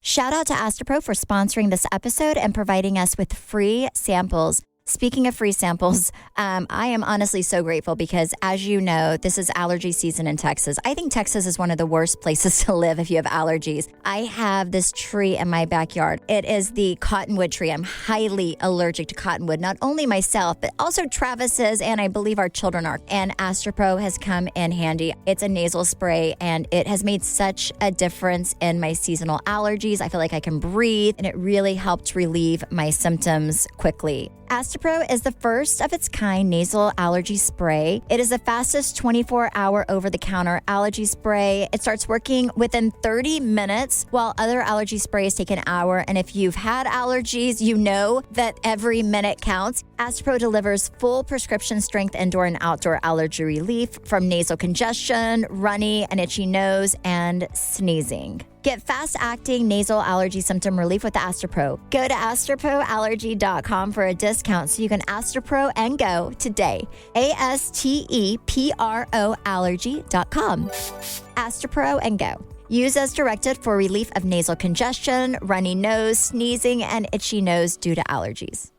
Shout out to Astapro for sponsoring this episode and providing us with free samples. Speaking of free samples, I am honestly so grateful because, as you know, this is allergy season in Texas. I think Texas is one of the worst places to live if you have allergies. I have this tree in my backyard. It is the cottonwood tree. I'm highly allergic to cottonwood, not only myself, but also Travis is, and I believe our children are. And Astapro has come in handy. It's a nasal spray, and it has made such a difference in my seasonal allergies. I feel like I can breathe, and it really helped relieve my symptoms quickly. Astapro is the first of its kind nasal allergy spray. It is the fastest 24-hour over-the-counter allergy spray. It starts working within 30 minutes, while other allergy sprays take an hour. And if you've had allergies, you know that every minute counts. Astapro delivers full prescription strength indoor and outdoor allergy relief from nasal congestion, runny and itchy nose, and sneezing. Get fast-acting nasal allergy symptom relief with Astapro. Go to astaproallergy.com for a discount so you can Astapro and go today. ASTEPRO allergy.com. Astapro and go. Use as directed for relief of nasal congestion, runny nose, sneezing, and itchy nose due to allergies.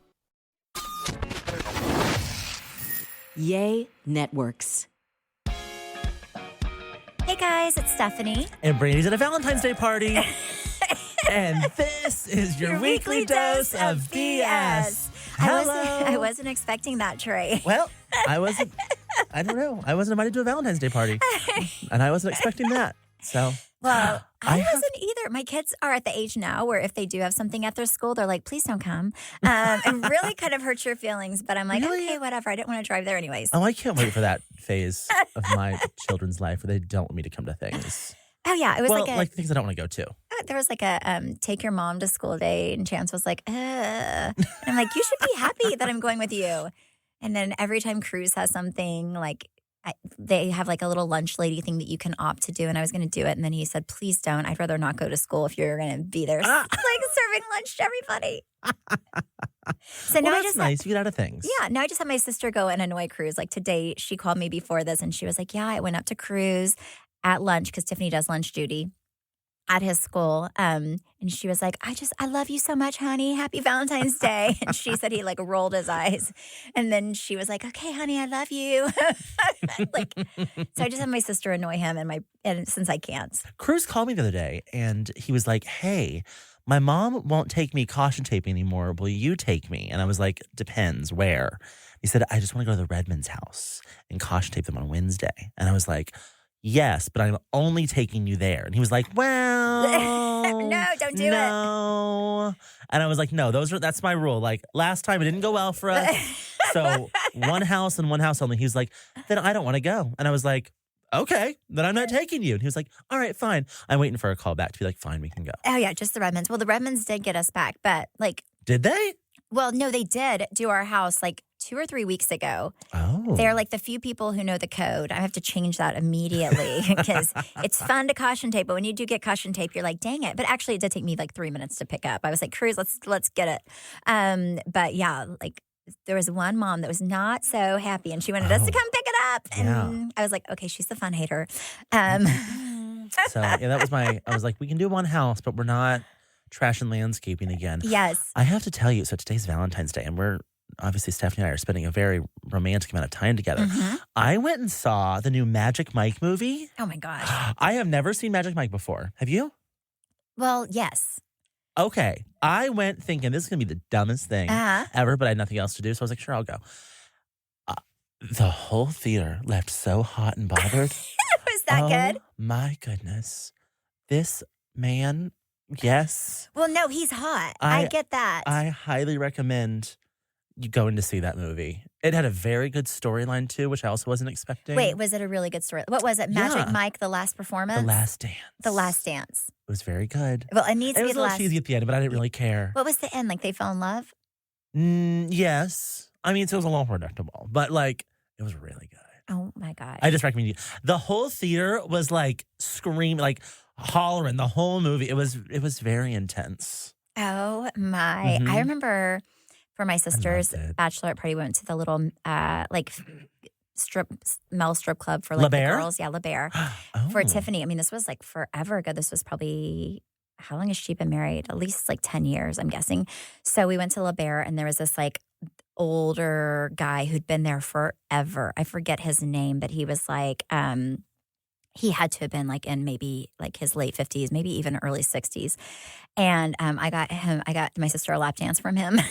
Yay Networks. Hey guys, it's Stephanie. And Brandi's at a Valentine's Day party. And this is your weekly dose of BS. Hello. I wasn't expecting that, Trey. Well, I don't know. I wasn't invited to a Valentine's Day party. And I wasn't expecting that. So, well, I wasn't either. My kids are at the age now where if they do have something at their school, they're like, please don't come. And really kind of hurts your feelings. But I'm like, really? Okay, whatever. I didn't want to drive there anyways. Oh, I can't wait for that phase of my children's life where they don't want me to come to things. Oh, yeah. It was like things I don't want to go to. There was like a take your mom to school day, and Chance was like, And I'm like, you should be happy that I'm going with you. And then every time Cruz has something, like, they have like a little lunch lady thing that you can opt to do, and I was going to do it, and then he said, please don't. I'd rather not go to school if you're going to be there like serving lunch to everybody. So now that's nice. You get out of things. Yeah, now I just have my sister go and annoy Cruz. Like today, she called me before this, and she was like, yeah, I went up to Cruz at lunch because Tiffany does lunch duty at his school. And she was like, I love you so much, honey. Happy Valentine's Day. And she said he like rolled his eyes. And then she was like, okay, honey, I love you. So I just have my sister annoy him and since I can't. Cruz called me the other day and he was like, hey, my mom won't take me caution tape anymore. Will you take me? And I was like, depends where. He said, I just want to go to the Redmond's house and caution tape them on Wednesday. And I was like, yes, but I'm only taking you there. And he was like, well, no, don't do it. No. And I was like, no, that's my rule. Like last time it didn't go well for us. So one house and one house only. He was like, then I don't want to go. And I was like, okay, then I'm not taking you. And he was like, all right, fine. I'm waiting for a call back to be like, fine, we can go. Oh yeah, just the Redmonds. Well, the Redmonds did get us back, but like. Did they? Well, no, they did do our house like 2 or 3 weeks ago. Oh. They're like the few people who know the code. I have to change that immediately because it's fun to caution tape. But when you do get caution tape, you're like, dang it. But actually, it did take me like 3 minutes to pick up. I was like, Cruz, let's get it. But yeah, like there was one mom that was not so happy and she wanted us to come pick it up. And I was like, okay, she's the fun hater. So yeah, that was I was like, we can do one house, but we're not trash and landscaping again. Yes. I have to tell you, so today's Valentine's Day and we're obviously Stephanie and I are spending a very romantic amount of time together. Mm-hmm. I went and saw the new Magic Mike movie. Oh my gosh. I have never seen Magic Mike before. Have you? Well, yes. Okay. I went thinking this is going to be the dumbest thing ever, but I had nothing else to do. So I was like, sure, I'll go. The whole theater left so hot and bothered. Was that good? My goodness. This man, yes. Well, no, he's hot. I get that. I highly recommend you going to see that movie. It had a very good storyline too, which I also wasn't expecting. Wait, was it a really good story? What was it? Magic Mike, The Last Performance? The Last Dance. The Last Dance. It was very good. Well, it needs to be the last. It was a little cheesy at the end, but I didn't really care. What was the end? Like they fell in love? Yes. I mean, so it was a little predictable, but like it was really good. Oh my God. I just recommend you. The whole theater was like screaming, like hollering the whole movie. It was very intense. Oh my. Mm-hmm. I remember for my sister's bachelorette party, we went to the little male strip club for like the girls. Yeah, La Bear. For Tiffany. I mean, this was like forever ago. This was probably, how long has she been married? At least like 10 years, I'm guessing. So we went to La Bear, and there was this like older guy who'd been there forever. I forget his name, but he was like, he had to have been like in maybe like his late 50s, maybe even early 60s. And I got my sister a lap dance from him.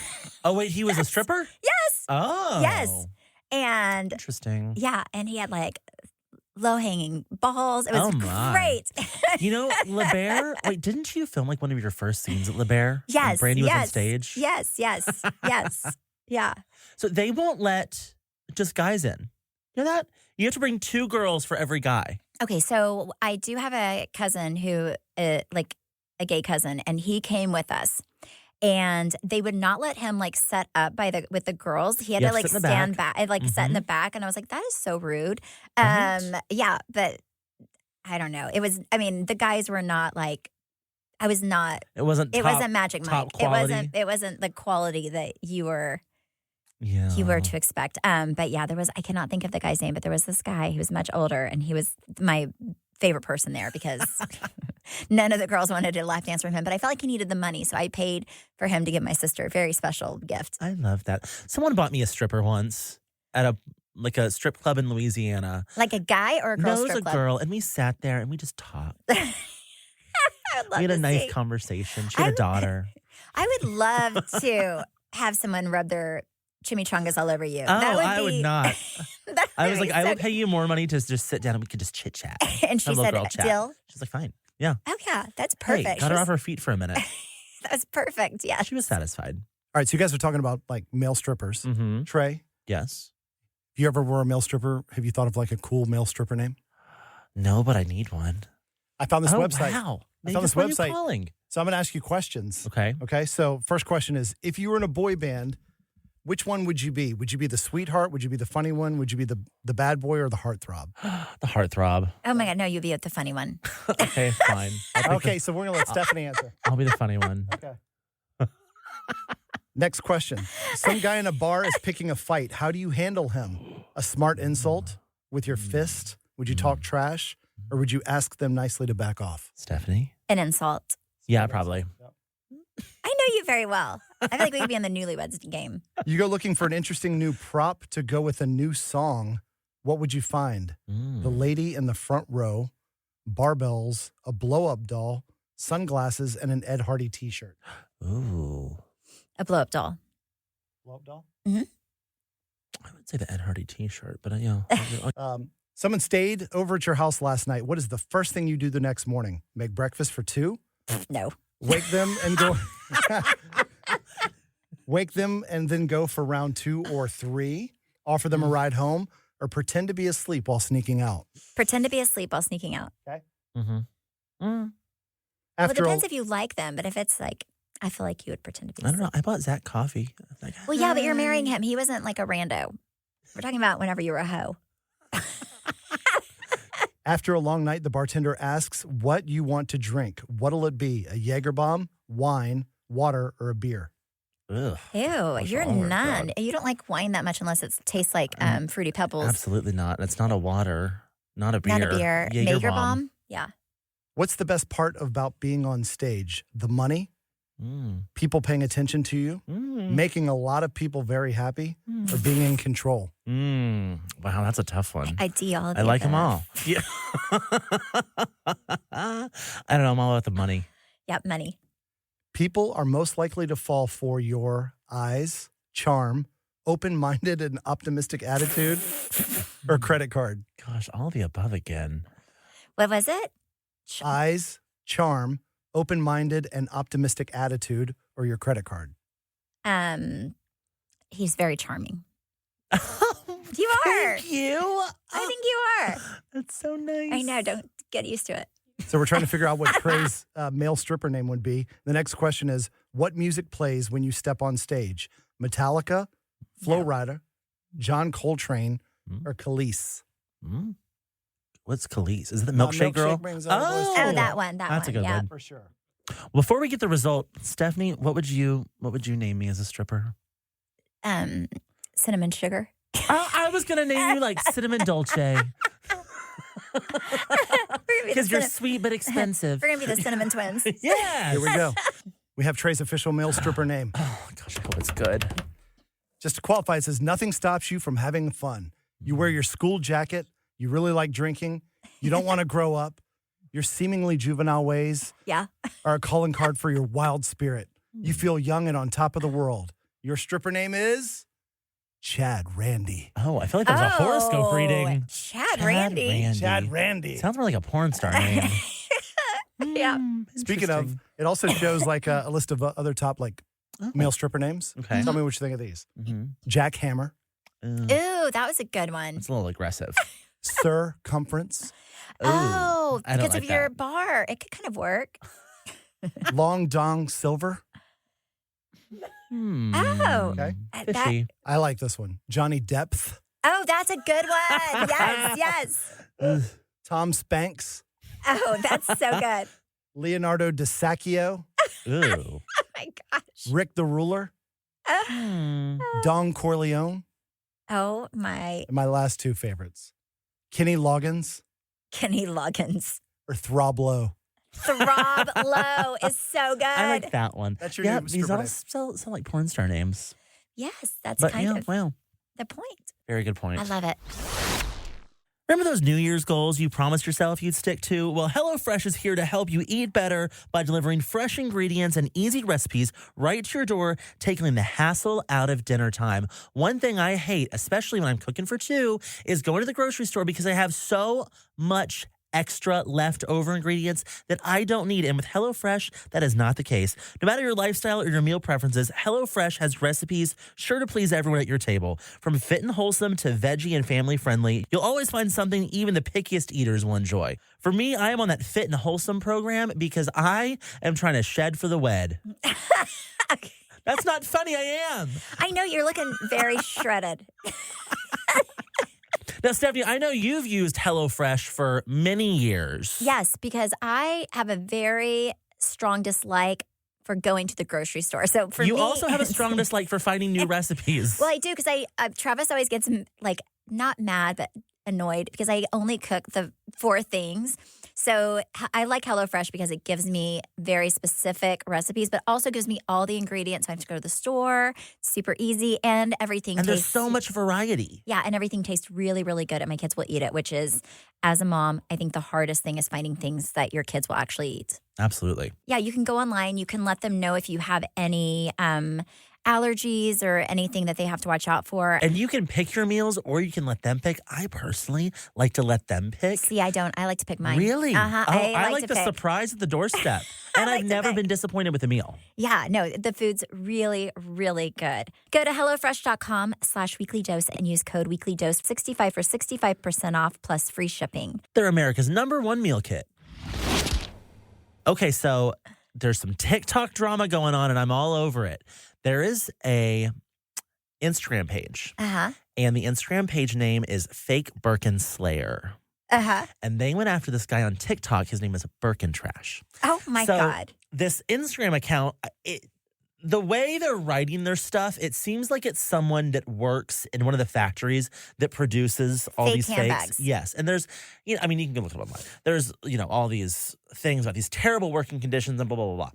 Oh, wait, he was a stripper? Yes. Oh. Yes. And interesting. yeah, and he had like low-hanging balls. It was great. You know, La Bear, wait, didn't you film like one of your first scenes at La Bear? Yes. When Brandi was on stage? Yes. Yeah. So they won't let just guys in. You know that? You have to bring 2 girls for every guy. Okay, so I do have a cousin who, like a gay cousin, and he came with us. And they would not let him like set up with the girls. He had to like stand back, sat in the back, and I was like, that is so rude. Yeah, but I don't know. It was. I mean, the guys were not like. I was not. It wasn't. It wasn't Magic Mike. Quality. It wasn't the quality that you were. Yeah. You were to expect. But yeah, there was. I cannot think of the guy's name, but there was this guy who was much older, and he was my favorite person there because none of the girls wanted to lap dance from him. But I felt like he needed the money, so I paid for him to give my sister a very special gift. I love that. Someone bought me a stripper once at a strip club in Louisiana. Like a guy or a girl? No, it strip was a club? girl, and we sat there and we just talked. I would love We had a to nice see. conversation. She had a daughter. I would love to have someone rub their chimichangas all over you. Oh, I would not. I was like, I will so pay you more money to just sit down and we could just chit chat. And she said, "Dill." She's like, fine. Yeah. Oh yeah, that's perfect. Hey, got her off her feet for a minute. That's perfect. Yeah. She was satisfied. All right, so you guys are talking about like male strippers. Mm-hmm. Trey, Yes. if you ever were a male stripper, have you thought of like a cool male stripper name? No, but I need one. I found this website. Wow. I found this Why are you website. calling? So I'm going to ask you questions. Okay. Okay, so first question is, if you were in a boy band, which one would you be? Would you be the sweetheart? Would you be the funny one? Would you be the bad boy or the heartthrob? The heartthrob. Oh my God, no, you'd be the funny one. Okay, fine. Okay, so we're going to let Stephanie answer. I'll be the funny one. Okay. Next question. Some guy in a bar is picking a fight. How do you handle him? A smart insult with your fist? Would you talk trash? Or would you ask them nicely to back off? Stephanie? An insult. Yeah, probably. I know you very well. I feel like we could be in the newlyweds game. You go looking for an interesting new prop to go with a new song. What would you find? The lady in the front row, barbells, a blow-up doll, sunglasses, and an Ed Hardy t-shirt. Ooh. A blow-up doll. Blow-up doll? Mm-hmm. I would say the Ed Hardy t-shirt, but yeah. Someone stayed over at your house last night. What is the first thing you do the next morning? Make breakfast for 2? No. Wake them and go. Wake them and then go for round 2 or 3. Offer them a ride home, or pretend to be asleep while sneaking out. Pretend to be asleep while sneaking out. Okay. Mm-hmm. Well, it depends if you like them, but if it's like, I feel like you would pretend to be I asleep. don't know. I bought Zach coffee. Like, Well, yeah, but you're marrying him. He wasn't like a rando. We're talking about whenever you were a hoe. After a long night, the bartender asks what you want to drink. What'll it be? A Jaeger bomb, wine, water, or a beer? Ugh. Ew, you're oh my none. God. You don't like wine that much unless it tastes like Fruity Pebbles. Absolutely not. It's not a water, not a beer. Not a beer. Jaeger bomb. Yeah. What's the best part about being on stage? The money? People paying attention to you? Making a lot of people very happy? Or being in control? Wow, that's a tough one. I D all of I like them all. Yeah. I don't know. I'm all about the money. Yep, money. People are most likely to fall for your eyes, charm, open-minded and optimistic attitude, or credit card. Gosh, all the above again. What was it? Eyes, charm, open-minded and optimistic attitude, or your credit card. He's very charming. You are. Thank you. I think you are. That's so nice. I know. Don't get used to it. So we're trying to figure out what Trey's male stripper name would be. The next question is, what music plays when you step on stage? Metallica, Flo Rida, John Coltrane, or Khalees? What's Khalees? Is it the Milkshake Girl? Brings out a voice Oh, too. that one. That That's one. a good yeah. one. For sure. Before we get the result, Stephanie, what would you name me as a stripper? Cinnamon sugar. I was gonna name you like Cinnamon Dolce. We're Because you're sweet but expensive. We're going to be the cinnamon twins. Yes. Here we go. We have Trey's official male stripper name. Oh, gosh, I hope it's good. Just to qualify, it says nothing stops you from having fun. You wear your school jacket. You really like drinking. You don't want to grow up. Your seemingly juvenile ways are a calling card for your wild spirit. You feel young and on top of the world. Your stripper name is Chad Randy. Oh, I feel like that was a horoscope reading. Chad Randy. Chad Randy. Sounds more like a porn star name. Yeah. Speaking of, it also shows like a list of other top like male stripper names. Okay. Tell me what you think of these. Mm-hmm. Jack Hammer. Ooh, that was a good one. It's a little aggressive. Circumference. Oh, I don't because like of your that. bar. It could kind of work. Long Dong Silver. Oh. Okay. Fishy. I like this one. Johnny Depth. Oh, that's a good one. Yes. Tom Spanks. Oh, that's so good. Leonardo DiSacchio. Ooh. Oh my gosh. Rick the Ruler. Don Corleone. Oh my. And my last two favorites. Kenny Loggins Kenny Loggins. or Throb Low. Throb Low is so good. I like that one. That's your yeah, new these stripper all name. sound like porn star names. Yes, that's But kind yeah, of wow. the point. Very good point. I love it. Remember those New Year's goals you promised yourself you'd stick to? Well, HelloFresh is here to help you eat better by delivering fresh ingredients and easy recipes right to your door, taking the hassle out of dinner time. One thing I hate, especially when I'm cooking for two, is going to the grocery store because I have so much extra leftover ingredients that I don't need. And with HelloFresh, that is not the case. No matter your lifestyle or your meal preferences, HelloFresh has recipes sure to please everyone at your table. From fit and wholesome to veggie and family friendly, you'll always find something even the pickiest eaters will enjoy. For me, I am on that fit and wholesome program because I am trying to shed for the wed. That's not funny, I am. I know you're looking very shredded. Now, Stephanie, I know you've used HelloFresh for many years. Yes, because I have a very strong dislike for going to the grocery store. So for you me, also have a strong dislike for finding new recipes. Well, I do because Travis always gets like not mad but annoyed because I only cook the 4 things. So I like HelloFresh because it gives me very specific recipes, but also gives me all the ingredients. So I have to go to the store. It's super easy, and everything And tastes, there's so much variety. Yeah, and everything tastes really, really good, and my kids will eat it, which is, as a mom, I think the hardest thing is finding things that your kids will actually eat. Absolutely. Yeah, you can go online. You can let them know if you have any allergies or anything that they have to watch out for. And you can pick your meals or you can let them pick. I personally like to let them pick. See, I don't. I like to pick mine. Really? Uh-huh. Oh, I like to the pick. surprise at the doorstep. And like I've to never pick. been disappointed with a meal. Yeah, no, the food's really, really good. Go to HelloFresh.com/weeklydose and use code weeklydose65 for 65% off plus free shipping. They're America's #1 meal kit. Okay, so there's some TikTok drama going on and I'm all over it. There is a Instagram page. Uh-huh. And the Instagram page name is Fake Birkin Slayer. Uh-huh. And they went after this guy on TikTok. His name is Birkin Trash. Oh, my So, God. This Instagram account, the way they're writing their stuff, it seems like it's someone that works in one of the factories that produces all Fake these handbags. fakes. Yes. And there's, you know, you can look it up online. There's, all these things about these terrible working conditions and blah, blah, blah, blah.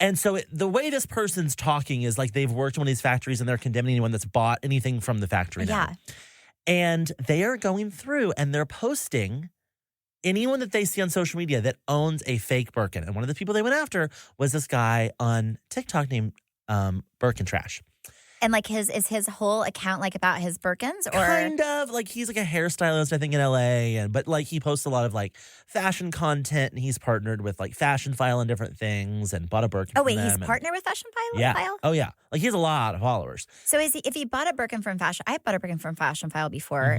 And so the way this person's talking is like they've worked in one of these factories and they're condemning anyone that's bought anything from the factory now. Yeah. And they are going through and they're posting anyone that they see on social media that owns a fake Birkin. And one of the people they went after was this guy on TikTok named Birkin Trash. And like is his whole account like about his Birkins, or Kind of like he's like a hairstylist, I think, in LA, but like he posts a lot of like fashion content, and he's partnered with like Fashion File and different things, and bought a Birkin. Oh from wait, them he's and- partnered with Fashion File? Yeah. File? Oh yeah. Like he has a lot of followers. So if he bought a Birkin from Fashion, I bought a Birkin from Fashion File before.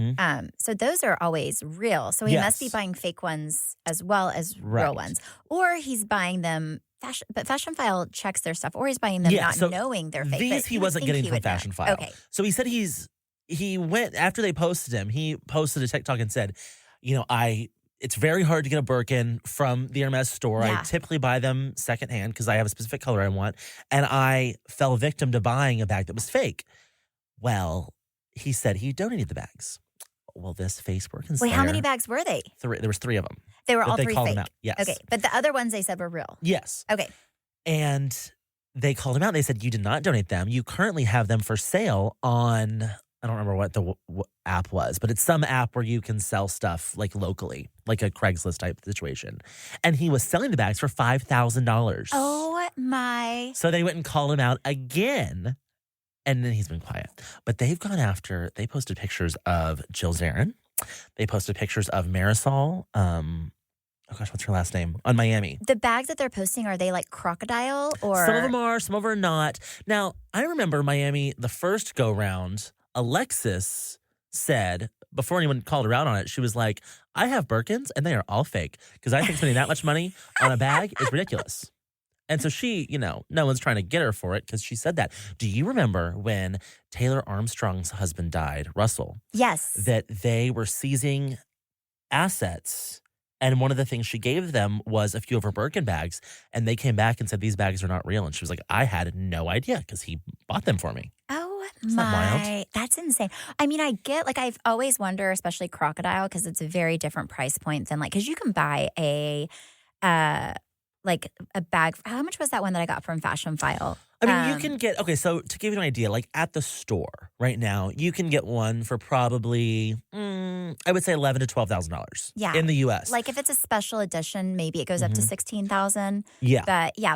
So those are always real. So he must be Yes. buying fake ones as well as Right. real ones, or he's buying them. But Fashion File checks their stuff, or he's buying them not so knowing they're fake. These but he you would wasn't think getting he from would know. Fashion File. Okay. So he said he went after they posted him. He posted a TikTok and said, it's very hard to get a Birkin from the Hermes store. Yeah. I typically buy them secondhand because I have a specific color I want, and I fell victim to buying a bag that was fake. Well, he said he donated the bags. well, this face Birkin Wait, how many slayer- bags were they? There was 3 of them. They were But all they 3 called fake. them out. Yes. Okay, but the other ones they said were real. Yes. Okay. And they called him out. They said, you did not donate them. You currently have them for sale on, I don't remember what the app was, but it's some app where you can sell stuff like locally, like a Craigslist type situation. And he was selling the bags for $5,000. Oh my. So they went and called him out again. And then he's been quiet. But they've gone after, they posted pictures of Jill Zarin. They posted pictures of Marisol. Oh gosh, what's her last name? On Miami. The bags that they're posting, are they like crocodile or? Some of them are, some of them are not. Now, I remember Miami, the first go round, Alexis said, before anyone called her out on it, she was like, I have Birkins and they are all fake because I think spending that much money on a bag is ridiculous. And so she, no one's trying to get her for it because she said that. Do you remember when Taylor Armstrong's husband died, Russell? Yes. That they were seizing assets. And one of the things she gave them was a few of her Birkin bags. And they came back and said, these bags are not real. And she was like, I had no idea because he bought them for me. Oh Isn't that wild? my, that's insane. I mean, I get, like, I've always wondered, especially crocodile, because it's a very different price point than because you can buy a bag. How much was that one that I got from Fashion File? I mean, you can get, okay, so to give you an idea, like at the store right now, you can get one for probably, I would say $11,000 to $12,000 in the U.S. Like if it's a special edition, maybe it goes up to $16,000. Yeah.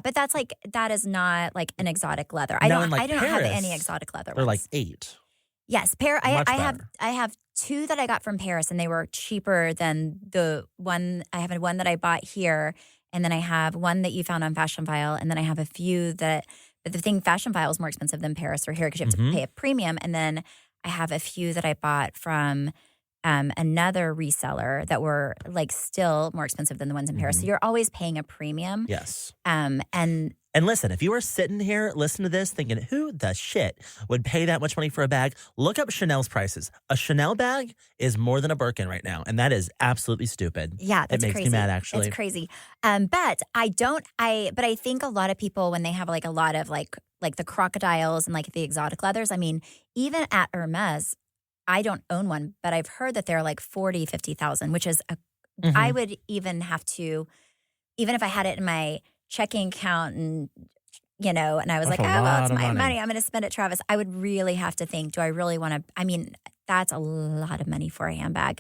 But that's that is not like an exotic leather. I Now don't in, like, have Paris, any exotic leather they're ones. like $8,000. Yes, Much I better. have 2 that I got from Paris, and they were cheaper than the one. I have one that I bought here, and then I have one that you found on Fashion File, and then I have a few that. But the thing, Fashion File is more expensive than Paris or here because you have to pay a premium. And then I have a few that I bought from another reseller that were like still more expensive than the ones in Paris. So you're always paying a premium. Yes. And listen, if you are sitting here listening to this thinking, who the shit would pay that much money for a bag? Look up Chanel's prices. A Chanel bag is more than a Birkin right now. And that is absolutely stupid. yeah, that's It makes crazy. me mad, actually. It's crazy. But I think a lot of people, when they have like a lot of like the crocodiles and like the exotic leathers, I mean, even at Hermes, I don't own one, but I've heard that they're like 40, 50,000, which is I would even have to, even if I had it in my checking account and and I was That's like, a oh, well, lot it's of my money. money. I'm going to spend it, Travis. I would really have to think, do I really want to? I mean, that's a lot of money for a handbag.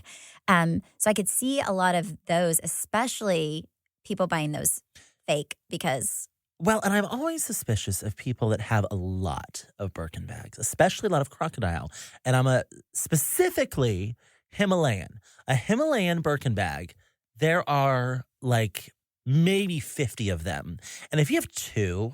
So I could see a lot of those, especially people buying those fake because. Well, and I'm always suspicious of people that have a lot of Birkin bags, especially a lot of crocodile. And I'm specifically Himalayan. A Himalayan Birkin bag, there are like maybe 50 of them. And if you have 2,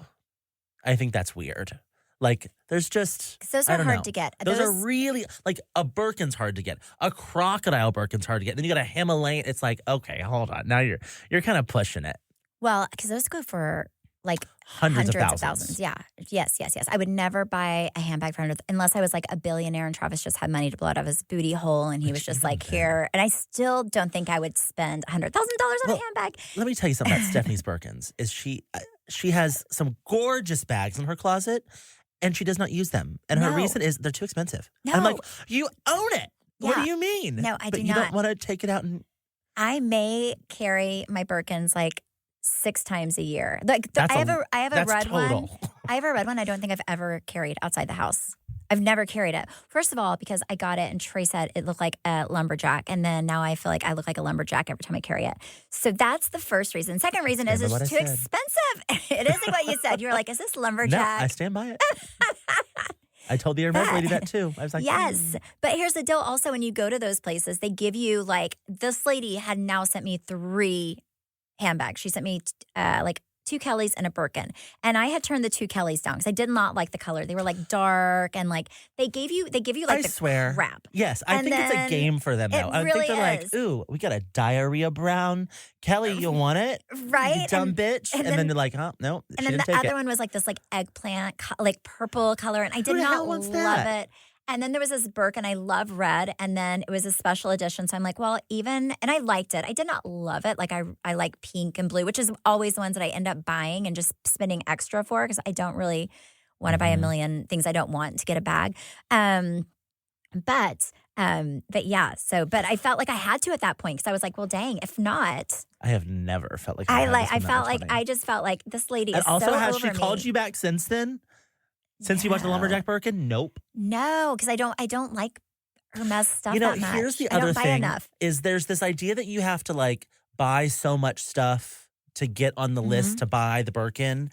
I think that's weird. Like, there's just, 'Cause those I are don't hard know. to get. Those are really, like, a Birkin's hard to get. A crocodile Birkin's hard to get. Then you got a Himalayan. It's like, okay, hold on. Now you're kind of pushing it. Well, because those go for like Hundreds of thousands. Yeah. Yes. I would never buy a handbag for unless I was like a billionaire and Travis just had money to blow out of his booty hole and he was just like, here. And I still don't think I would spend $100,000 on a handbag. Let me tell you something about Stephanie's Birkins. Is she has some gorgeous bags in her closet, and she does not use them. And her No. reason is they're too expensive. No. I'm like, you own it. What Yeah. do you mean? No, I but do you not. don't want to take it out and. I may carry my Birkins like 6 times a year. Like I have a that's red total. one. I have a red one I don't think I've ever carried outside the house. I've never carried it. First of all, because I got it and Trey said it looked like a lumberjack. And then now I feel like I look like a lumberjack every time I carry it. So that's the first reason. Second reason is Stand by it's what too I said. expensive. It isn't what you said. You were like, is this No, lumberjack? I stand by it. I told the Hermes lady that too. I was like, Yes. But here's the deal also, when you go to those places, they give you like, this lady had now sent me 3 handbags. She sent me like 2 Kellys and a Birkin. And I had turned the 2 Kellys down because I did not like the color. They were like dark and like they give you like I the swear. crap. Yes, I And think it's a then game for them it now. I really think they're is. like, ooh, we got a diarrhea brown. Kelly, you want it? Right? You dumb bitch. and And then then- they're like, oh, no, And she then didn't the take other it. one was like this like eggplant, like purple color. And I did Who the not hell wants love that? it. And then there was this Birkin. I love red. And then it was a special edition. So I'm like, well, and I liked it. I did not love it. Like I like pink and blue, which is always the ones that I end up buying and just spending extra for because I don't really want to buy a million things I don't want to get a bag. But yeah, but I felt like I had to at that point because I was like, well, dang, if not, I have never felt like I just felt like this lady And is also, so has over she called me. you back since then? Since you watched the Lumberjack Birkin? Nope. No, because I don't like Hermes stuff You know, that much. here's the I other don't buy thing enough. is there's this idea that you have to like buy so much stuff to get on the list to buy the Birkin.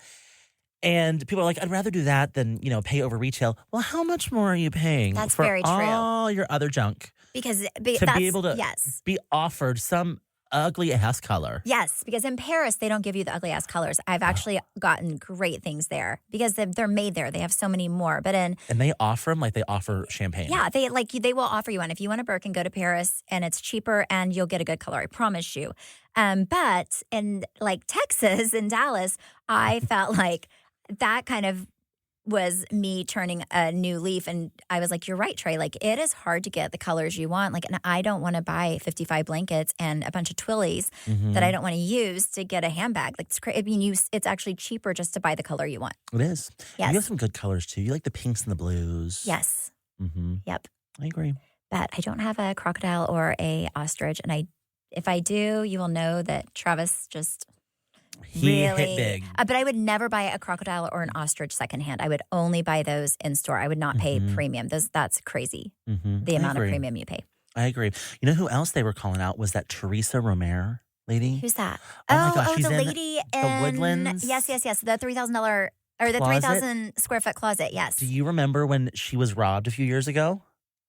And people are like, I'd rather do that than, pay over retail. Well, how much more are you paying That's for very true. all your other junk Because to that's, be able to yes. be offered some ugly ass color? Yes, because in Paris, they don't give you the ugly ass colors. I've actually gotten great things there because they're made there. They have so many more. And they offer them like they offer champagne. Yeah, they will offer you one. If you want a Birkin, go to Paris and it's cheaper and you'll get a good color. I promise you. But in like Texas, in Dallas, I felt like that kind of was me turning a new leaf. And I was like, you're right, Trey. Like, it is hard to get the colors you want. Like, and I don't want to buy 55 blankets and a bunch of twillies that I don't want to use to get a handbag. Like, it's crazy. I mean, it's actually cheaper just to buy the color you want. It is. Yes. You have some good colors, too. You like the pinks and the blues. Yes. Mm-hmm. Yep. I agree. But I don't have a crocodile or a ostrich. And if I do, you will know that Travis just... He really hit big. But I would never buy a crocodile or an ostrich secondhand. I would only buy those in store. I would not pay premium. That's crazy. The amount of premium you pay. I agree. You know who else they were calling out was that Teresa Romer lady? Who's that? Oh my gosh, she's the in lady the Woodlands. Yes. The $3,000 or the 3,000 square foot closet. Yes. Do you remember when she was robbed a few years ago?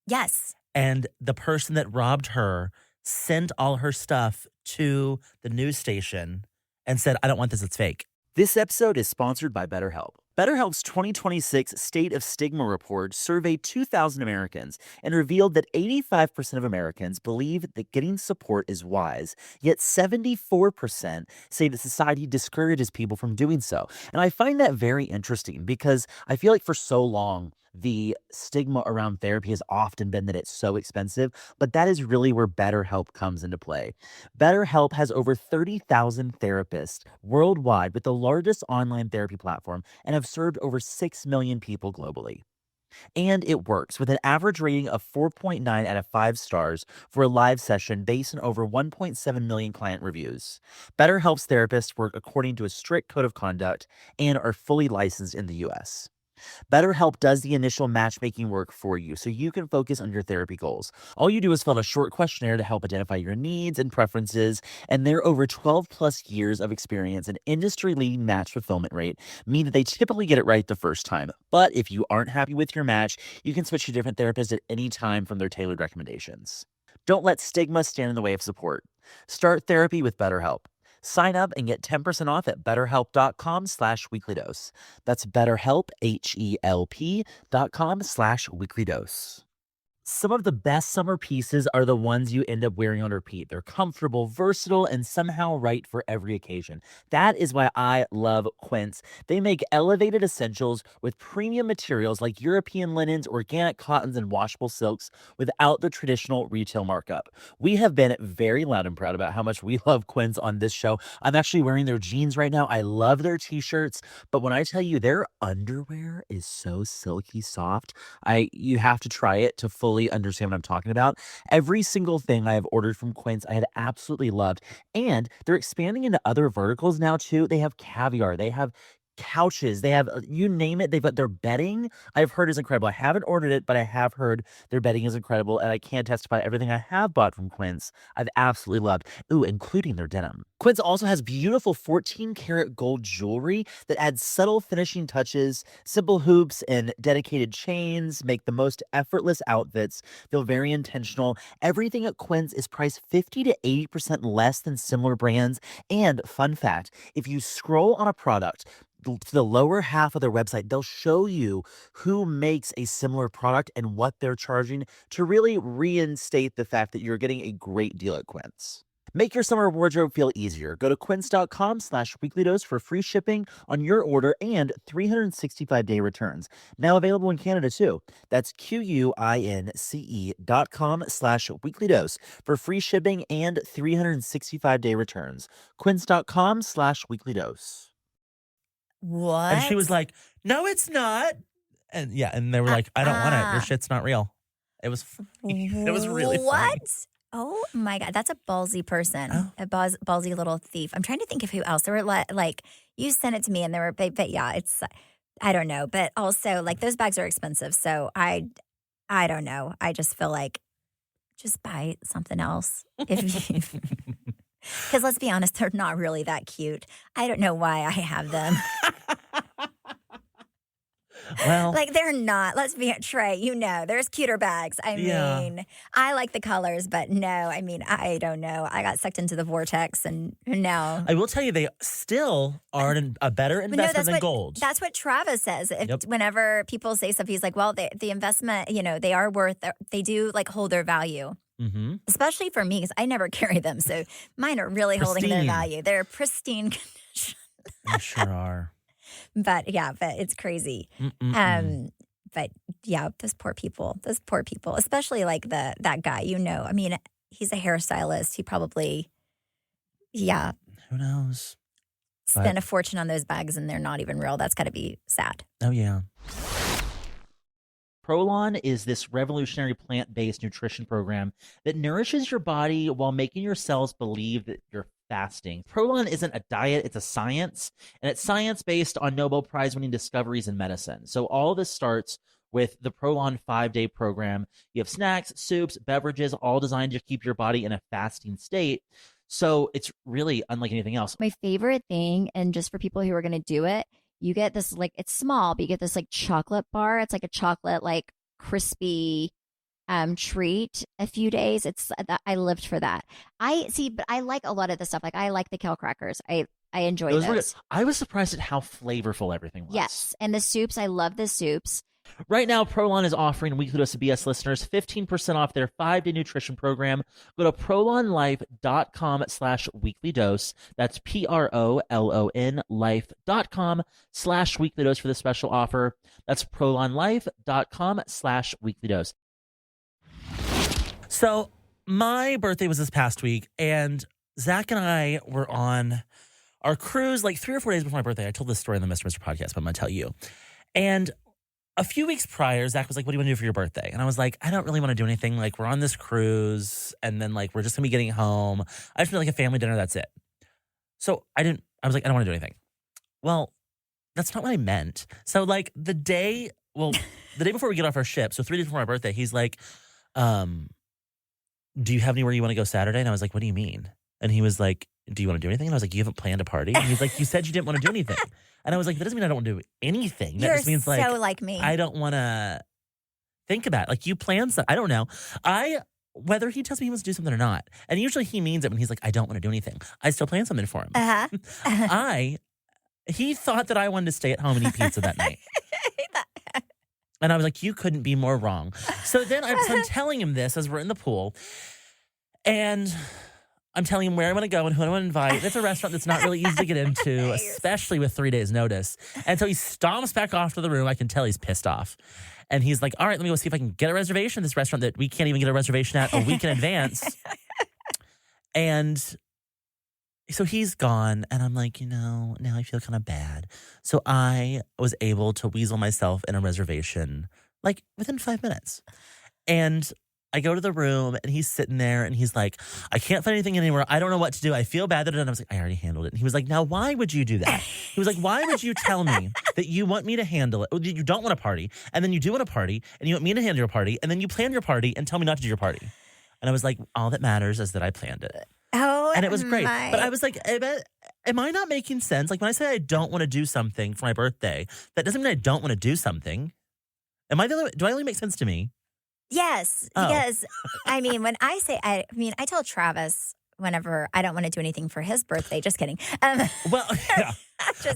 Yes. And the person that robbed her sent all her stuff to the news station and said, I don't want this, it's fake. This episode is sponsored by BetterHelp. BetterHelp's 2026 State of Stigma report surveyed 2,000 Americans and revealed that 85% of Americans believe that getting support is wise, yet 74% say that society discourages people from doing so. And I find that very interesting because I feel like for so long, the stigma around therapy has often been that it's so expensive, but that is really where BetterHelp comes into play. BetterHelp has over 30,000 therapists worldwide with the largest online therapy platform and have served over 6 million people globally. And it works with an average rating of 4.9 out of 5 stars for a live session based on over 1.7 million client reviews. BetterHelp's therapists work according to a strict code of conduct and are fully licensed in the US. BetterHelp does the initial matchmaking work for you so you can focus on your therapy goals. All you do is fill out a short questionnaire to help identify your needs and preferences, and their over 12 plus years of experience and industry-leading match fulfillment rate mean that they typically get it right the first time. But if you aren't happy with your match, you can switch to different therapists at any time from their tailored recommendations. Don't let stigma stand in the way of support. Start therapy with BetterHelp. Sign up and get 10% off at betterhelp.com/weeklydose. That's BetterHelp, HELP.com/weeklydose. Some of the best summer pieces are the ones you end up wearing on repeat. They're comfortable, versatile, and somehow right for every occasion. That is why I love Quince. They make elevated essentials with premium materials like European linens, organic cottons, and washable silks without the traditional retail markup. We have been very loud and proud about how much we love Quince on this show. I'm actually wearing their jeans right now. I love their t-shirts, but when I tell you their underwear is so silky soft, you have to try it to fully understand what I'm talking about. Every single thing I have ordered from Quince, I had absolutely loved. And they're expanding into other verticals now too. They have caviar, they have couches, they have you name it. They've got their bedding. I've heard is incredible. I haven't ordered it, but I have heard their bedding is incredible, and I can testify everything I have bought from Quince I've absolutely loved. Ooh, including their denim. Quince also has beautiful 14-karat gold jewelry that adds subtle finishing touches. Simple hoops and dedicated chains make the most effortless outfits feel very intentional. Everything at Quince is priced 50 to 80% less than similar brands. And fun fact, if you scroll on a product to the lower half of their website, they'll show you who makes a similar product and what they're charging to really reinstate the fact that you're getting a great deal at Quince. Make your summer wardrobe feel easier. Go to quince.com/weeklydose for free shipping on your order and 365-day returns. Now available in Canada too. That's QUINCE.com/weeklydose for free shipping and 365-day returns. Quince.com/weeklydose. What? And she was like, no, it's not. And yeah, and they were like, I don't want it. Your shit's not real. It was funny. It was really funny. What? Oh my God, that's a ballsy person, a ballsy little thief. I'm trying to think of who else. There were like you sent it to me, and there were, but yeah, it's I don't know, but also like those bags are expensive, so I don't know. I just feel like just buy something else if because let's be honest, they're not really that cute. I don't know why I have them. Well, Like they're not. Let's be Trey. You know, there's cuter bags. I mean, I like the colors, but no. I mean, I don't know. I got sucked into the vortex, and no. I will tell you, they still are a better investment than gold. That's what Travis says. Whenever people say stuff, he's like, "Well, the investment, they are worth. They do like hold their value." Mm-hmm. Especially for me, because I never carry them, so mine are really holding their value. They're pristine condition. They sure are. But it's crazy. But yeah, those poor people, especially like that guy, I mean, he's a hairstylist. He probably, who knows? Spent a fortune on those bags and they're not even real. That's got to be sad. Oh, yeah. Prolon is this revolutionary plant-based nutrition program that nourishes your body while making your cells believe that you're fasting. Prolon isn't a diet, it's a science, and it's science based on Nobel Prize-winning discoveries in medicine. So all of this starts with the Prolon 5-day program. You have snacks, soups, beverages, all designed to keep your body in a fasting state. So it's really unlike anything else. My favorite thing, and just for people who are going to do it, you get this, like, it's small, but you get this like chocolate bar. It's like a chocolate, like crispy treat a few days. I lived for that. But I like a lot of the stuff. Like I like the kale crackers. I enjoy those. I was surprised at how flavorful everything was. Yes. And the soups, I love the soups. Right now, Prolon is offering Weekly Dose of BS listeners 15% off their 5-day nutrition program. Go to prolonlife.com/weeklydose. That's PROLON life.com/weeklydose for the special offer. That's prolonlife.com/weeklydose. So my birthday was this past week, and Zach and I were on our cruise like 3 or 4 days before my birthday. I told this story on the Mr. podcast, but I'm going to tell you. And a few weeks prior, Zach was like, "What do you want to do for your birthday?" And I was like, "I don't really want to do anything. Like, we're on this cruise, and then like we're just gonna be getting home. I just feel like a family dinner. That's it." So I was like, "I don't want to do anything." Well, that's not what I meant. So like the day before we get off our ship, so 3 days before my birthday, he's like, "Do you have anywhere you want to go Saturday?" And I was like, "What do you mean?" And he was like, "Do you want to do anything?" And I was like, "You haven't planned a party?" And he's like, "You said you didn't want to do anything." And I was like, "That doesn't mean I don't want to do anything. That just means like so like me. I don't want to think about it. Like you plan something. I don't know. Whether he tells me he wants to do something or not. And usually he means it when he's like, "I don't want to do anything." I still plan something for him. He thought that I wanted to stay at home and eat pizza that night. And I was like, "You couldn't be more wrong." So then I'm telling him this as we're in the pool. And I'm telling him where I want to go and who I want to invite. It's a restaurant that's not really easy to get into, especially with 3 days notice. And so he stomps back off to the room. I can tell he's pissed off. And he's like, "All right, let me go see if I can get a reservation at this restaurant that we can't even get a reservation at a week in advance." And so he's gone. And I'm like, now I feel kind of bad. So I was able to weasel myself in a reservation like within 5 minutes. And I go to the room and he's sitting there and he's like, "I can't find anything anywhere. I don't know what to do. I feel bad." And I was like, "I already handled it." And he was like, "Now, why would you do that?" He was like, "Why would you tell me that you want me to handle it? Or you don't want a party, and then you do want a party, and you want me to handle your party, and then you plan your party and tell me not to do your party?" And I was like, "All that matters is that I planned it." Oh, and it was great. But I was like, am I not making sense? Like when I say I don't want to do something for my birthday, that doesn't mean I don't want to do something. Do I only make sense to me? Yes, because I mean, when I say, I tell Travis whenever I don't want to do anything for his birthday. Just kidding. Well, yeah.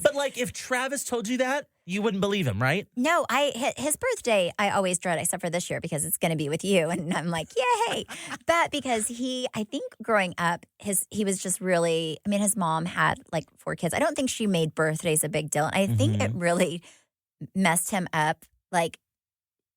But like if Travis told you that, you wouldn't believe him, right? No, his birthday, I always dread, except for this year because it's going to be with you. And I'm like, yay. But because I think growing up, he was just really, his mom had like 4 kids. I don't think she made birthdays a big deal. And I think it really messed him up. Like,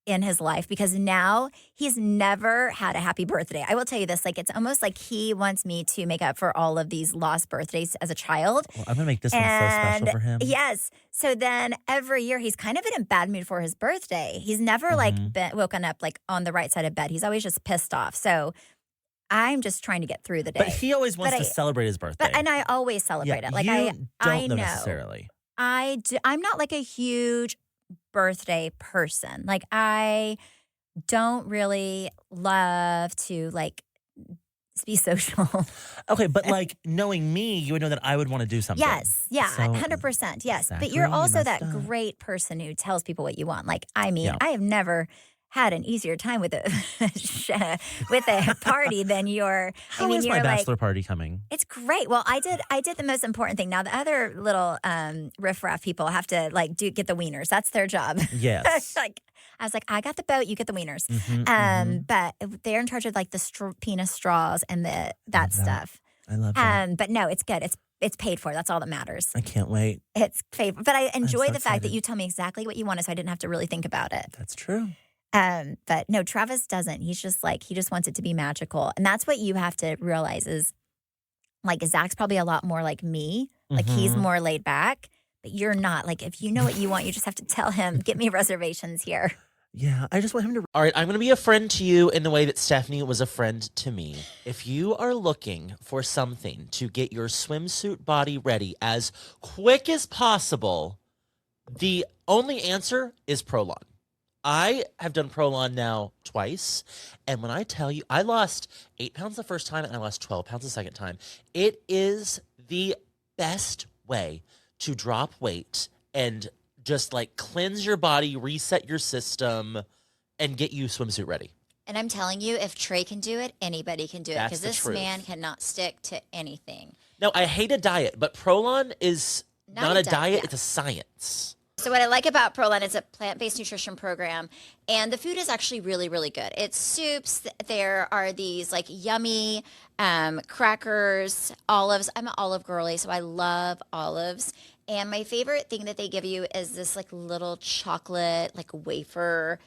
in his life because now he's never had a happy birthday. I will tell you this, like it's almost like he wants me to make up for all of these lost birthdays as a child. Well, I'm going to make this one so special for him. Yes. So then every year he's kind of in a bad mood for his birthday. He's never like been woken up like on the right side of bed. He's always just pissed off. So I'm just trying to get through the day. But he always wants to celebrate his birthday. And I always celebrate it. Like I know necessarily. I'm not like a huge birthday person. Like I don't really love to like be social. Okay, but like knowing me, you would know that I would want to do something. Yes, yeah, So, 100%. Yes, exactly, but you're also you that messed up. great person who tells people what you want. Like I mean, I have never had an easier time with a with a party than your. How is my bachelor party coming? It's great. Well, I did the most important thing. Now the other little riffraff people have to like get the wieners. That's their job. Yes. Like I was like, I got the boat, you get the wieners. But they're in charge of like the penis straws and that stuff. I love that. But no, it's good. It's paid for. That's all that matters. I can't wait. It's paid for. But I enjoy so the fact that excited. you tell me exactly what you wanted, so I didn't have to really think about it. That's true. But no, Travis doesn't. He's just like, he just wants it to be magical. And that's what you have to realize is like Zach's probably a lot more like me. Like he's more laid back, but you're not. Like if you know what you want, you just have to tell him, get me reservations here. Yeah, I just want him to. All right, I'm going to be a friend to you in the way that Stephanie was a friend to me. If you are looking for something to get your swimsuit body ready as quick as possible, the only answer is Prolon. I have done Prolon now twice, and when I tell you, I lost 8 pounds the first time and I lost 12 pounds the second time. It is the best way to drop weight and just like cleanse your body, reset your system, and get you swimsuit ready. And I'm telling you, if Trey can do it, anybody can do it. That's Because the this truth. man cannot stick to anything. No, I hate a diet, but Prolon is not a diet, yeah. it's a science. So what I like about Prolon is a plant-based nutrition program, and the food is actually really, really good. It's soups. There are these like yummy crackers, olives. I'm an olive girly, so I love olives. And my favorite thing that they give you is this like little chocolate like wafer.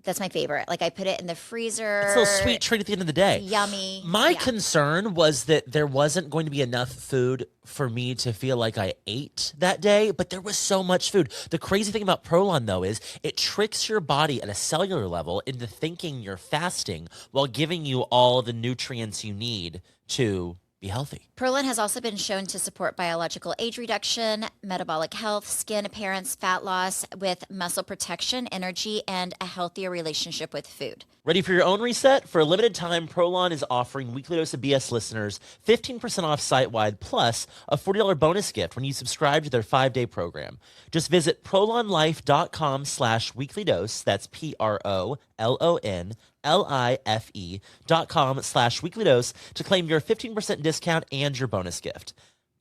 That's my favorite. Like I put it in the freezer. It's a little sweet treat at the end of the day. Yummy. My concern was that there wasn't going to be enough food for me to feel like I ate that day, but there was so much food. The crazy thing about Prolon, though, is it tricks your body at a cellular level into thinking you're fasting while giving you all the nutrients you need to be healthy. Prolon has also been shown to support biological age reduction, metabolic health, skin appearance, fat loss, with muscle protection, energy, and a healthier relationship with food. Ready for your own reset? For a limited time, Prolon is offering Weekly Dose of BS listeners 15% off site-wide plus a $40 bonus gift when you subscribe to their 5-day program. Just visit prolonlife.com/weeklydose. That's PROLONLIFE.com/weeklydose to claim your 15% discount and your bonus gift.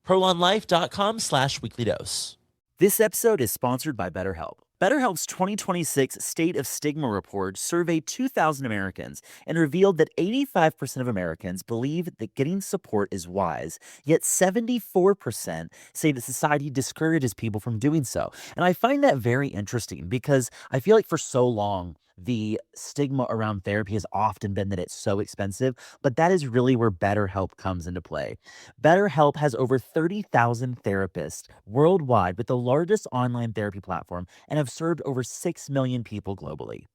prolonlife.com/weeklydose. This episode is sponsored by BetterHelp. BetterHelp's 2026 State of Stigma report surveyed 2,000 Americans and revealed that 85% of Americans believe that getting support is wise, yet 74% say that society discourages people from doing so. And I find that very interesting because I feel like for so long, the stigma around therapy has often been that it's so expensive, but that is really where BetterHelp comes into play. BetterHelp has over 30,000 therapists worldwide with the largest online therapy platform and have served over 6 million people globally.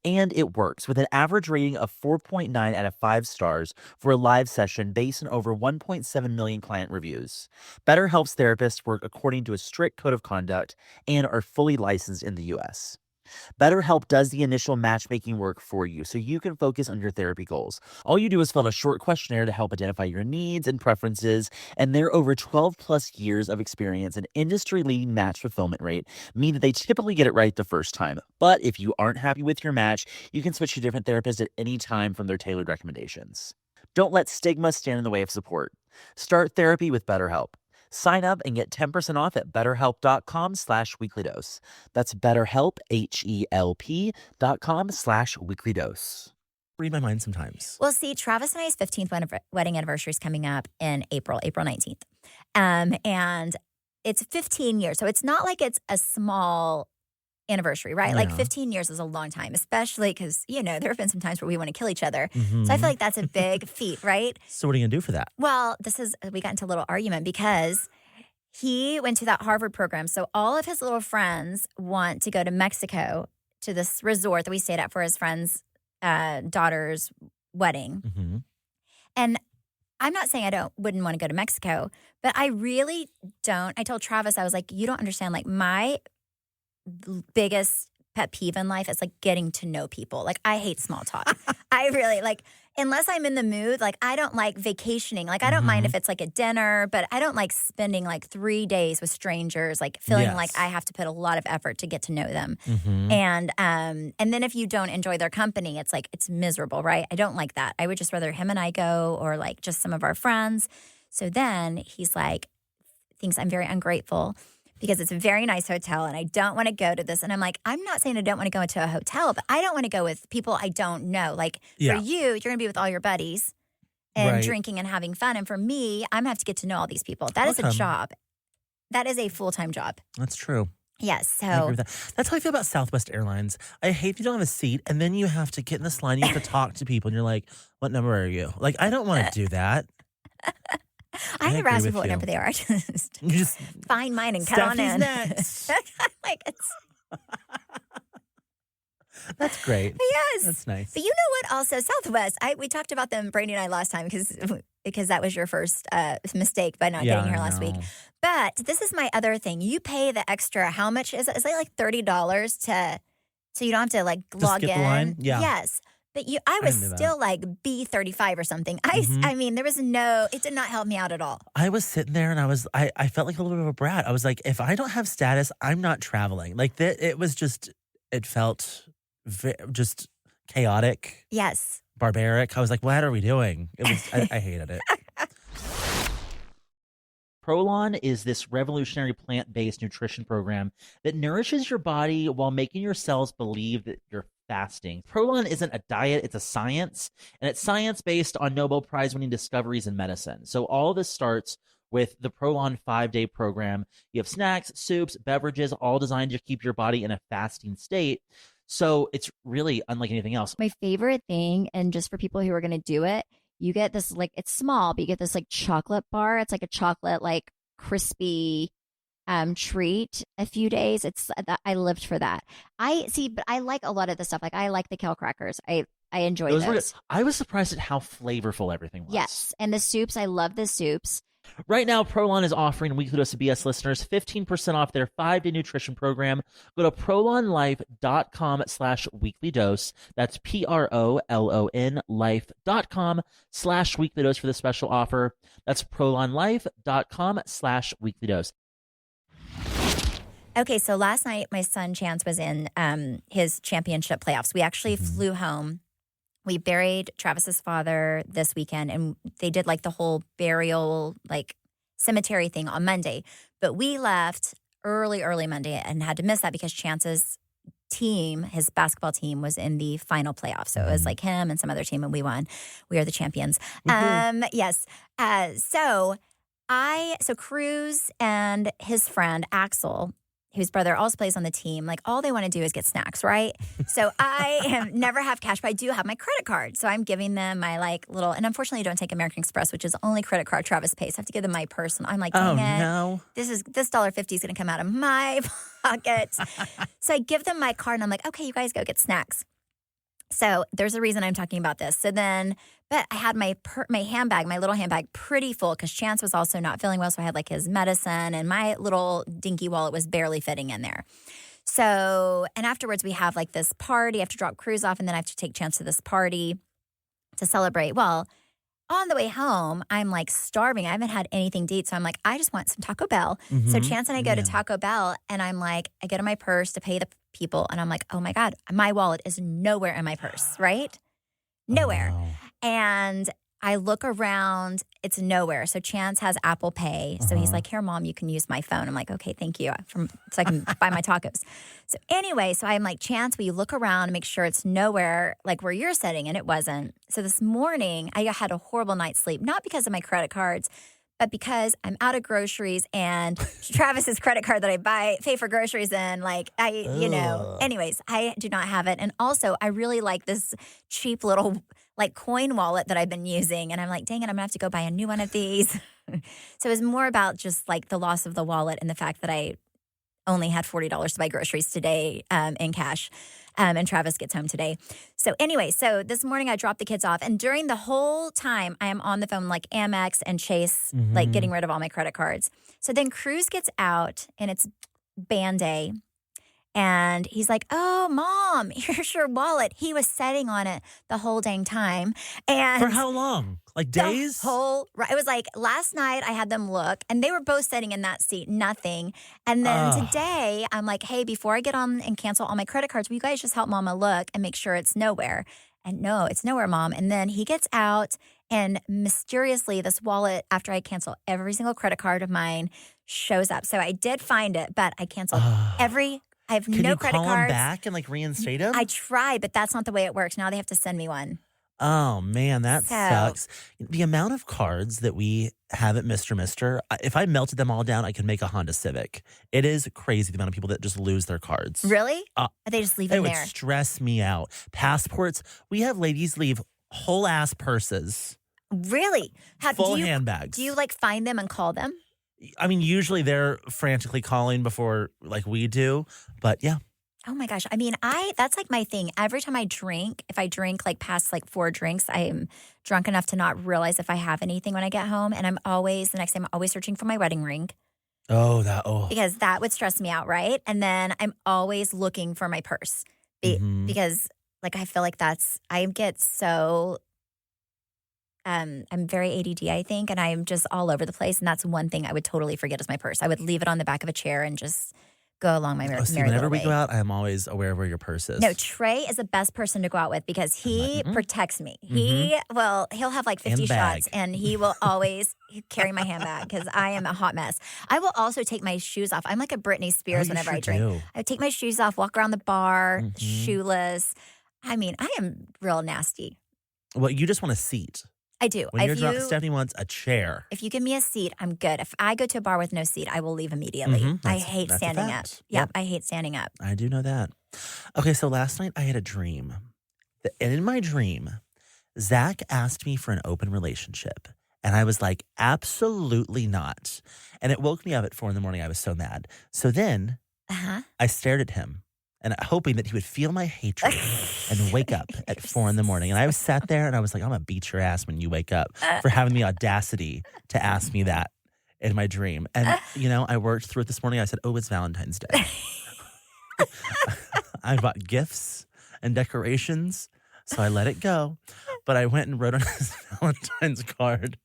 And it works with an average rating of 4.9 out of 5 stars for a live session based on over 1.7 million client reviews. BetterHelp's therapists work according to a strict code of conduct and are fully licensed in the US. BetterHelp does the initial matchmaking work for you so you can focus on your therapy goals. All you do is fill out a short questionnaire to help identify your needs and preferences, and their over 12 plus years of experience and industry-leading match fulfillment rate mean that they typically get it right the first time. But if you aren't happy with your match, you can switch to different therapists at any time from their tailored recommendations. Don't let stigma stand in the way of support. Start therapy with BetterHelp. Sign up and get 10% off at betterhelp.com/weeklydose. That's BetterHelp, HELP.com/weeklydose. Read my mind sometimes. Well, see, Travis and I's 15th wedding anniversary is coming up in April 19th. And it's 15 years. So it's not like it's a small anniversary, right? Like Yeah. 15 years is a long time, especially because, there have been some times where we want to kill each other. Mhm. So I feel like that's a big feat, right? So what are you going to do for that? Well, we got into a little argument because he went to that Harvard program. So all of his little friends want to go to Mexico to this resort that we stayed at for his friend's daughter's wedding. Mhm. And I'm not saying wouldn't want to go to Mexico, but I really don't. I told Travis, I was like, you don't understand. Like my biggest pet peeve in life is like getting to know people. Like I hate small talk. I really unless I'm in the mood, like I don't like vacationing. Like I don't mind if it's like a dinner, but I don't like spending like 3 days with strangers, like feeling like Yes. I have to put a lot of effort to get to know them. Mhm. And then if you don't enjoy their company, it's like it's miserable, right? I don't like that. I would just rather him and I go or like just some of our friends. So then he's like, thinks I'm very ungrateful because it's a very nice hotel and I don't want to go to this. And I'm like, I'm not saying I don't want to go into a hotel, but I don't want to go with people I don't know. Like Yeah. for you, you're going to be with all your buddies and Right. drinking and having fun. And for me, I'm going to have to get to know all these people. That is a Welcome. job. That is a full-time job. That's true. Yes. I agree So with that. That's how I feel about Southwest Airlines. I hate if you don't have a seat and then you have to get in this line. You have to talk to people and you're like, what number are you? Like, I don't want to do that. I never agree ask with people what you. number they are. I just You just, find mine and cut on Stephanie's in. next. Like it's That's great. yes. That's nice. But you know what? Also, Southwest. We talked about them, Brandi and I, last time because that was your first mistake by not getting here last week. know. But this is my other thing. You pay the extra. How much is it? Is it like $30 so you don't have to like log skip in? the line? Yeah. Yes. But I I was didn't do that. still like B35 or something. Mhm. I mean, it did not help me out at all. I was sitting there and I felt like a little bit of a brat. I was like, if I don't have status, I'm not traveling. Like it felt just chaotic, Yes. barbaric. I was like, what are we doing? I hated it. Prolon is this revolutionary plant-based nutrition program that nourishes your body while making your cells believe that you're fasting. Prolon isn't a diet, it's a science, and it's science based on Nobel Prize-winning discoveries in medicine. So all of this starts with the Prolon 5-day program. You have snacks, soups, beverages, all designed to keep your body in a fasting state. So it's really unlike anything else. My favorite thing, and just for people who are going to do it, you get this it's small, but you get this chocolate bar. It's like a chocolate crispy treat a few days. I lived for that. But I like a lot of the stuff. Like I like the kale crackers. I enjoy those. I was surprised at how flavorful everything was. Yes, and the soups. I love the soups. Right now, Prolon is offering Weekly Dose of BS listeners 15% off their 5-day nutrition program. Go to prolonlife.com/weeklydose. That's PROLON life.com/weeklydose for the special offer. That's prolonlife.com/weeklydose. Okay, so last night my son Chance was in his championship playoffs. We actually flew home. We buried Travis's father this weekend, and they did the whole burial cemetery thing on Monday. But we left early Monday and had to miss that because Chance's team, his basketball team, was in the final playoff. So it was him and some other team, and we won. We are the champions. Yes. So Cruz and his friend Axel, whose brother also plays on the team, all they want to do is get snacks, right? So I never have cash, but I do have my credit card. So I'm giving them my little, and unfortunately I don't take American Express, which is the only credit card Travis pays. I have to give them my personal. I'm like, dang it. No. This $1.50 is going to come out of my pocket. So I give them my card and I'm like, okay, you guys go get snacks. So there's a reason I'm talking about this. So then, but I had my handbag, my little handbag, pretty full because Chance was also not feeling well. So I had his medicine and my little dinky wallet was barely fitting in there. So, and afterwards we have this party. I have to drop Cruz off and then I have to take Chance to this party to celebrate. Well, on the way home, I'm starving. I haven't had anything to eat. So I'm like, I just want some Taco Bell. So Chance and I go to Taco Bell and I'm like, I get in my purse to pay the people. And I'm like, oh my God, my wallet is nowhere in my purse, right? Nowhere. Oh, no. And I look around, it's nowhere. So Chance has Apple Pay. So he's like, here, Mom, you can use my phone. I'm like, okay, thank you. So I can buy my tacos. So anyway, so I'm like, Chance, will you look around and make sure it's nowhere where you're sitting? And it wasn't. So this morning, I had a horrible night's sleep, not because of my credit cards, But because I'm out of groceries and Travis's credit card that I pay for groceries in, like anyways, I do not have it. And also I really like this cheap little like coin wallet that I've been using. And I'm like, dang it, I'm gonna have to go buy a new one of these. So it was more about just like the loss of the wallet and the fact that I only had $40 to buy groceries today in cash. And Travis gets home today. So anyway, so this morning I dropped the kids off. And during the whole time, I am on the phone like Amex and Chase, like getting rid of all my credit cards. So then Cruz gets out and it's band day. And he's like, oh, Mom, here's your wallet. He was sitting on it the whole dang time. And For how long? Like days? it was like last night I had them look and they were both sitting in that seat, nothing. And then today I'm like, hey, before I get on and cancel all my credit cards, will you guys just help Mama look and make sure it's nowhere? And no, it's nowhere, Mom. And then he gets out and mysteriously this wallet, after I cancel every single credit card of mine, shows up. So I did find it, but I canceled I have Can no you credit call cards. him back and like reinstate him? I tried, but that's not the way it works. Now they have to send me one. Oh, man, that sucks. The amount of cards that we have at Mr. Mister, if I melted them all down, I could make a Honda Civic. It is crazy the amount of people that just lose their cards. Really? Or they just leave them It there? would stress me out. Passports, we have ladies leave whole ass purses, Really? full handbags. Do you like find them and call them? I mean, usually they're frantically calling before like we do, but yeah. Oh my gosh. I mean, that's like my thing. Every time I drink, if I drink like past like 4 drinks, I am drunk enough to not realize if I have anything when I get home. And the next day I'm always searching for my wedding ring. Because that would stress me out, right? And then I'm always looking for my purse because like I feel like I get so I'm very ADD, I think, and I'm just all over the place. And that's one thing I would totally forget is my purse. I would leave it on the back of a chair and just go along my merry whenever we way. go out, I'm always aware of where your purse is. No, Trey is the best person to go out with because he protects me. He'll have like 50 shots and he will always carry my handbag because I am a hot mess. I will also take my shoes off. I'm like a Britney Spears whenever I drink. I take my shoes off, walk around the bar, shoeless. I mean, I am real nasty. Well, you just want a seat. I do. When you're drunk, Stephanie wants a chair. If you give me a seat, I'm good. If I go to a bar with no seat, I will leave immediately. I hate standing up. Yep, I hate standing up. I do know that. Okay, so last night I had a dream. And in my dream, Zach asked me for an open relationship. And I was like, absolutely not. And it woke me up at 4 a.m. I was so mad. So then I stared at him. And hoping that he would feel my hatred and wake up at 4 a.m. And I was sat there and I was like, I'm going to beat your ass when you wake up for having the audacity to ask me that in my dream. And, I worked through it this morning. I said, oh, it's Valentine's Day. I bought gifts and decorations, so I let it go. But I went and wrote on his Valentine's card.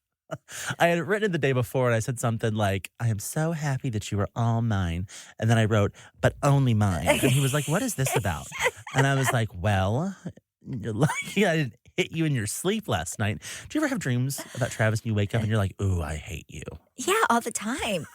I had written it the day before and I said something like, I am so happy that you are all mine. And then I wrote, but only mine. And he was like, what is this about? And I was like, well, you're lucky I didn't hit you in your sleep last night. Do you ever have dreams about Travis and you wake up and you're like, ooh, I hate you? Yeah, all the time.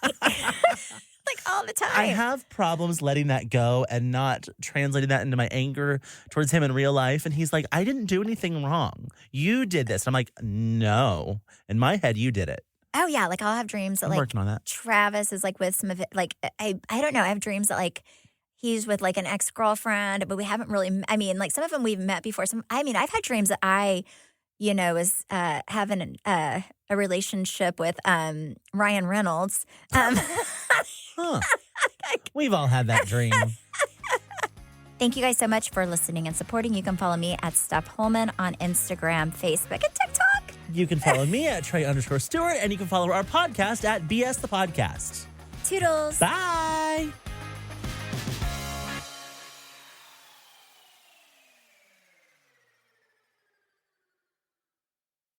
Like all the time. I have problems letting that go and not translating that into my anger towards him in real life. And he's like, I didn't do anything wrong. You did this. And I'm like, no. In my head, you did it. Oh, yeah. Like I'll have dreams that I'm like working on that. Travis is like with some of it. Like, I don't know. I have dreams that like he's with like an ex-girlfriend, but we haven't really, like some of them we've met before. I've had dreams that I was having a relationship with Ryan Reynolds. We've all had that dream. Thank you guys so much for listening and supporting. You can follow me at Steph Holman on Instagram, Facebook, and TikTok. You can follow me at Trey_Stewart, and you can follow our podcast at BS the Podcast. Toodles. Bye.